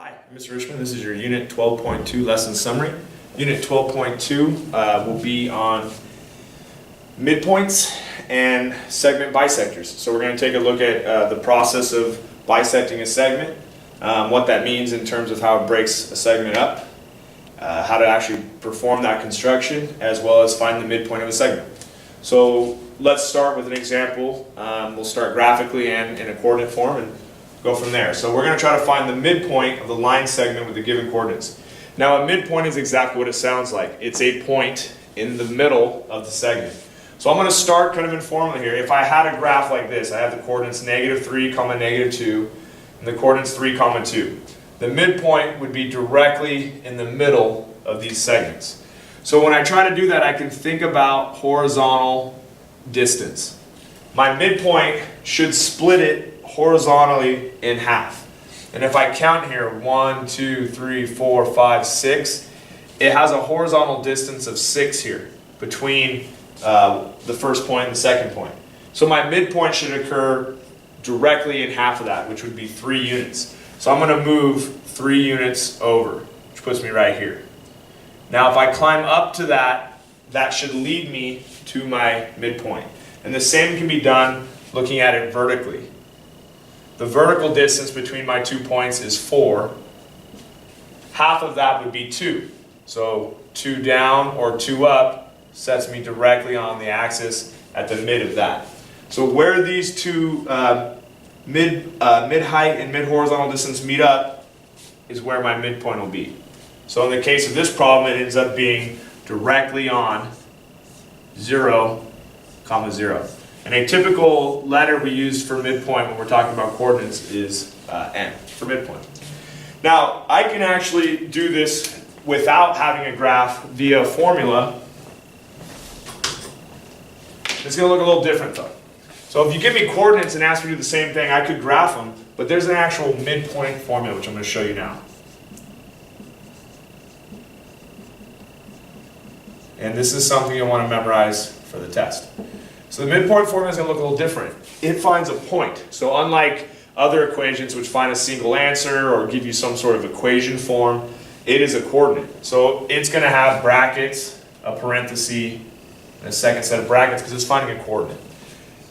Hi, I'm Mr. Richmond. This is your Unit 12.2 lesson summary. Unit 12.2 will be on midpoints and segment bisectors. So we're going to take a look at the process of bisecting a segment, what that means in terms of how it breaks a segment up, how to actually perform that construction, as well as find the midpoint of a segment. So let's start with an example. We'll start graphically and in a coordinate form and go from there. So we're going to try to find the midpoint of the line segment with the given coordinates. Now a midpoint is exactly what it sounds like. It's a point in the middle of the segment. So I'm going to start kind of informally here. If I had a graph like this, I have the coordinates -3, -2, and the coordinates 3, 2. The midpoint would be directly in the middle of these segments. So when I try to do that, I can think about horizontal distance. My midpoint should split it horizontally in half. And if I count here, 1, 2, 3, 4, 5, 6, it has a horizontal distance of 6 here between the first point and the second point. So my midpoint should occur directly in half of that, which would be 3 units. So I'm going to move 3 units over, which puts me right here. Now if I climb up to that, that should lead me to my midpoint. And the same can be done looking at it vertically. The vertical distance between my 2 points is 4. Half of that would be 2. So 2 down or 2 up sets me directly on the axis at the mid of that. So where these two mid-height and mid-horizontal distance meet up is where my midpoint will be. So in the case of this problem, it ends up being directly on 0, 0. And a typical letter we use for midpoint when we're talking about coordinates is N for midpoint. Now, I can actually do this without having a graph via formula. It's going to look a little different though. So if you give me coordinates and ask me to do the same thing, I could graph them, but there's an actual midpoint formula, which I'm going to show you now. And this is something you'll want to memorize for the test. So the midpoint formula is going to look a little different. It finds a point. So unlike other equations which find a single answer or give you some sort of equation form, it is a coordinate. So it's going to have brackets, a parenthesis, and a second set of brackets because it's finding a coordinate.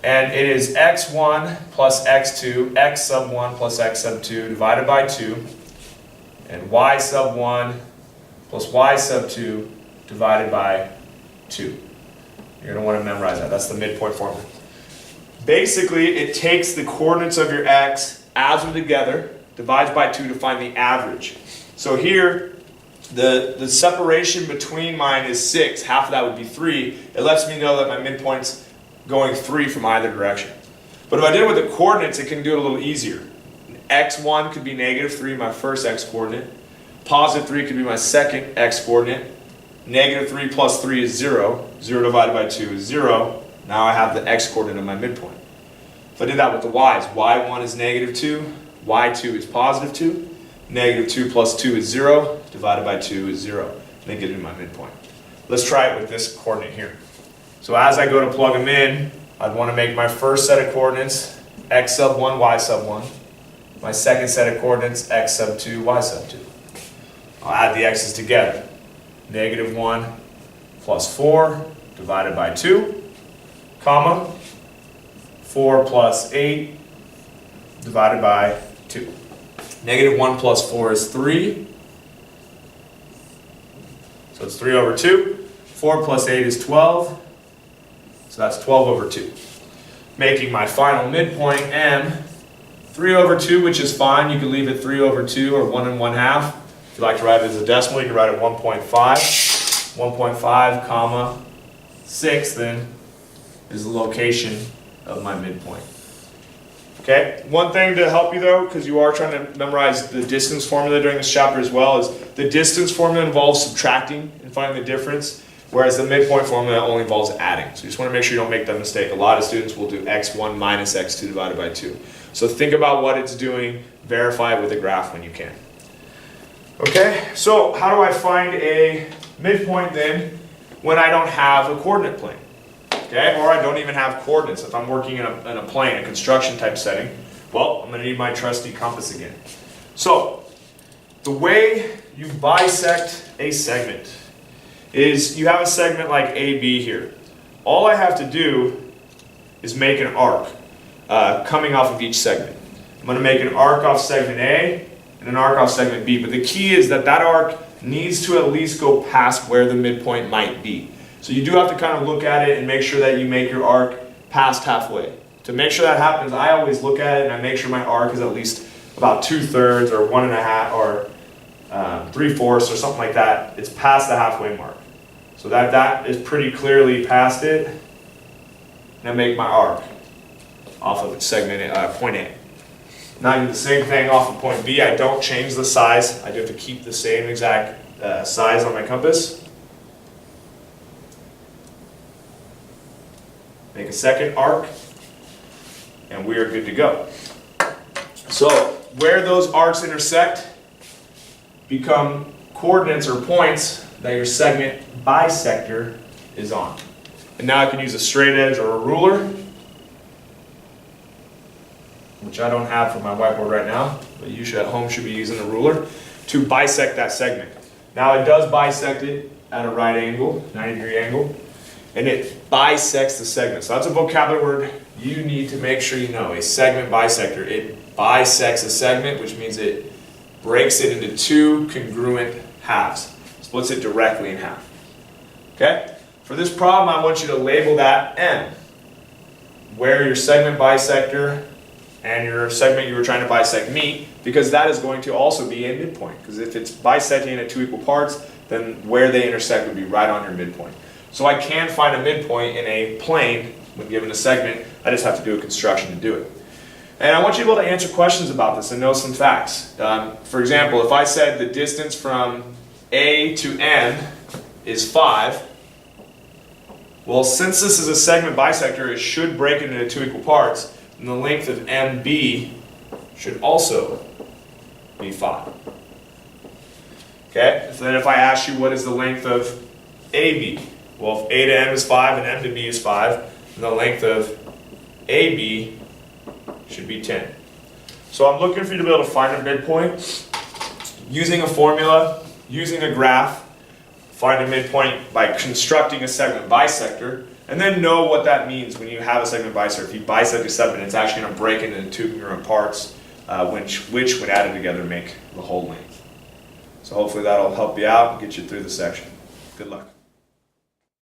And it is x1 plus x2, x sub 1 plus x sub 2 divided by 2, and y sub 1 plus y sub 2 divided by 2. You're going to want to memorize that. That's the midpoint formula. Basically, it takes the coordinates of your x, adds them together, divides by 2 to find the average. So here, the separation between mine is 6. Half of that would be 3. It lets me know that my midpoint's going 3 from either direction. But if I did it with the coordinates, it can do it a little easier. x1 could be -3, my first x coordinate. +3 could be my second x coordinate. -3 plus 3 is 0. 0 divided by 2 is 0. Now I have the x coordinate of my midpoint. If I did that with the y's, y1 is -2, y2 is +2, -2 plus 2 is 0, divided by 2 is 0. And they get me my midpoint. Let's try it with this coordinate here. So as I go to plug them in, I'd want to make my first set of coordinates x sub 1, y sub 1. My second set of coordinates x sub 2, y sub 2. I'll add the x's together. -1 plus 4 divided by 2, comma, 4 plus 8 divided by 2. -1 plus 4 is 3. So it's 3 over 2. 4 plus 8 is 12. So that's 12 over 2. Making my final midpoint M 3 over 2, which is fine. You can leave it 3 over 2 or 1 1/2. If you like to write it as a decimal, you can write it 1.5. 1.5, comma, 6 then is the location of my midpoint. Okay, one thing to help you though, because you are trying to memorize the distance formula during this chapter as well, is the distance formula involves subtracting and finding the difference, whereas the midpoint formula only involves adding. So you just want to make sure you don't make that mistake. A lot of students will do x1 minus x2 divided by 2. So think about what it's doing, verify it with a graph when you can. Okay, so how do I find a midpoint then when I don't have a coordinate plane? Okay, or I don't even have coordinates if I'm working in a plane, a construction type setting. Well, I'm going to need my trusty compass again. So the way you bisect a segment is you have a segment like AB here. All I have to do is make an arc coming off of each segment. I'm going to make an arc off segment A and an arc off segment B, but the key is that that arc needs to at least go past where the midpoint might be. So you do have to kind of look at it and make sure that you make your arc past halfway. To make sure that happens, I always look at it and I make sure my arc is at least about 2/3 or 1.5 or 3/4 or something like that. It's past the halfway mark. So that is pretty clearly past it. And I make my arc off of segment point A. Now I do the same thing off of point B. I don't change the size. I do have to keep the same exact size on my compass. Make a second arc, and we are good to go. So where those arcs intersect become coordinates or points that your segment bisector is on. And now I can use a straight edge or a ruler, which I don't have for my whiteboard right now, but you should at home should be using a ruler to bisect that segment. Now it does bisect it at a right angle, 90-degree angle, and it bisects the segment. So that's a vocabulary word you need to make sure you know. A segment bisector. It bisects a segment, which means it breaks it into two congruent halves. Splits it directly in half. Okay? For this problem, I want you to label that M, where your segment bisector and your segment you were trying to bisect meet, because that is going to also be a midpoint. Because if it's bisecting at two equal parts, then where they intersect would be right on your midpoint. So I can find a midpoint in a plane when given a segment. I just have to do a construction to do it. And I want you to be able to answer questions about this and know some facts. For example, if I said the distance from A to N is 5, well, since this is a segment bisector, it should break it into two equal parts, and the length of MB should also be 5. Okay? So then if I ask you what is the length of AB, well, if A to M is 5 and M to B is 5, then the length of AB should be 10. So I'm looking for you to be able to find a midpoint using a formula, using a graph, find a midpoint by constructing a segment bisector, and then know what that means when you have a segment bisector. If you bisect a segment, it's actually going to break it into two congruent parts, which when added together make the whole length. So hopefully that'll help you out and get you through the section. Good luck.